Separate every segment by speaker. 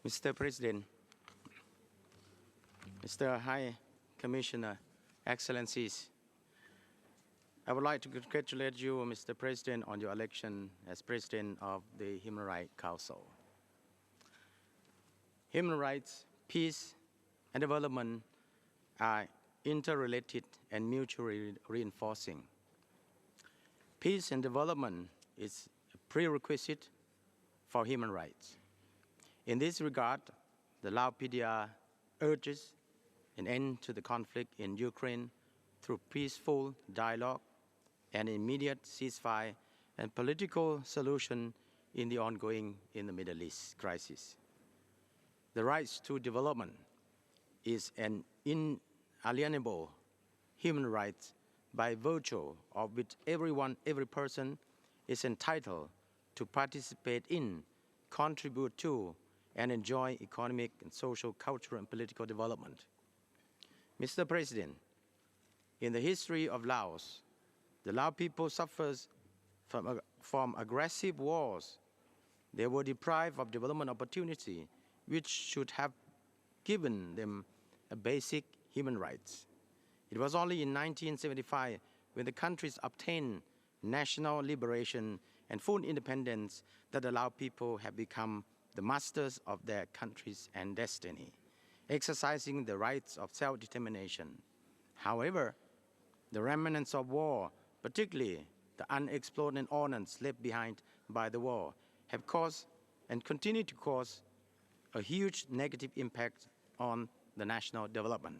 Speaker 1: Mr. President, Mr. High Commissioner, Excellencies, I would like to congratulate you, Mr. President, on your election as President of the Human Rights Council. Human rights, peace, and development are interrelated and mutually reinforcing. Peace and development is a prerequisite for human rights. In this regard, the Lao PDR urges an end to the conflict in Ukraine through peaceful dialogue and immediate ceasefire and political solution in the ongoing Middle East crisis. The rights to development is an inalienable human right by virtue of which every person is entitled to participate in, contribute to, and enjoy economic and social, cultural, and political development. Mr. President, in the history of Laos, the Lao people suffers from aggressive wars. They were deprived of development opportunity, which should have given them a basic human rights. It was only in 1975 when the countries obtained national liberation and full independence that the Lao people have become the masters of their countries and destiny, exercising the rights of self-determination. However, the remnants of war, particularly the unexploded ordnance left behind by the war, have caused and continue to cause a huge negative impact on the national development.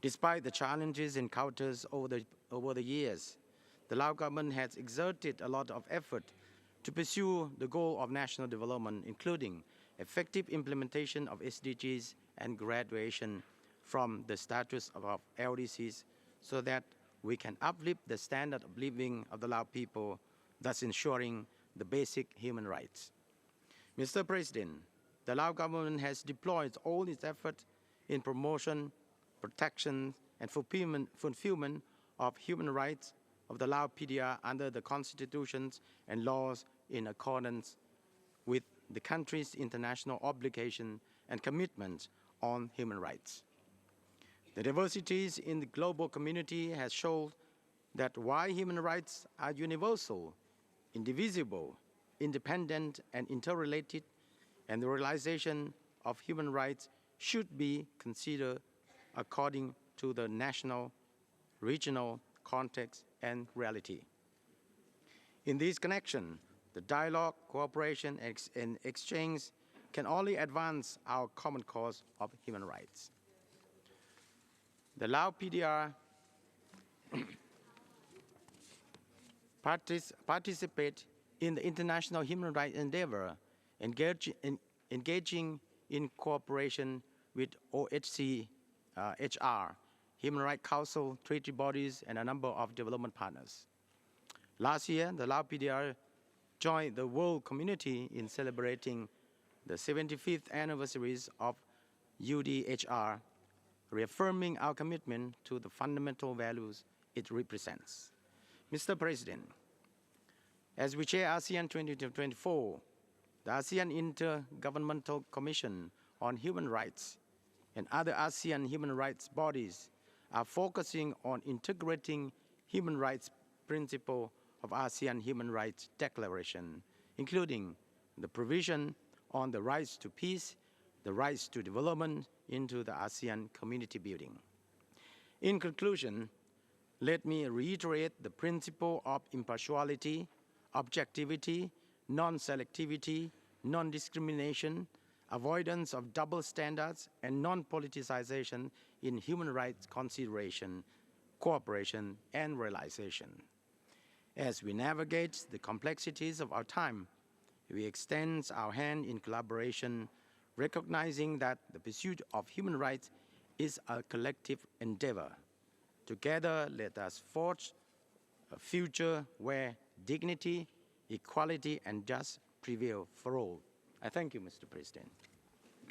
Speaker 1: Despite the challenges encountered over the years, the Lao government has exerted a lot of effort to pursue the goal of national development, including effective implementation of SDGs and graduation from the status of LDCs so that we can uplift the standard of living of the Lao people, thus ensuring the basic human rights. Mr. President, the Lao government has deployed all its efforts in promotion, protection, and fulfillment of human rights of the Lao PDR under the constitutions and laws in accordance with the country's international obligation and commitments on human rights. The diversities in the global community has shown that while human rights are universal, indivisible, independent, and interrelated, and the realization of human rights should be considered according to the national, regional context and reality. In this connection, the dialogue, cooperation, and exchange can only advance our common cause of human rights. The Lao PDR participate in the international human rights endeavor, engaging in cooperation with OHC, HR, Human Rights Council, treaty bodies, and a number of development partners. Last year, the Lao PDR joined the world community in celebrating the 75th anniversaries of UDHR, reaffirming our commitment to the fundamental values it represents. Mr. President, as we chair ASEAN 2024, the ASEAN Intergovernmental Commission on Human Rights and other ASEAN human rights bodies are focusing on integrating human rights principles of ASEAN Human Rights Declaration, including the provision on the rights to peace, the rights to development into the ASEAN community building. In conclusion, let me reiterate the principle of impartiality, objectivity, non-selectivity, non-discrimination, avoidance of double standards, and non-politicization in human rights consideration, cooperation, and realization. As we navigate the complexities of our time, we extend our hand in collaboration, recognizing that the pursuit of human rights is a collective endeavor. Together, let us forge a future where dignity, equality, and justice prevail for all. I thank you, Mr. President.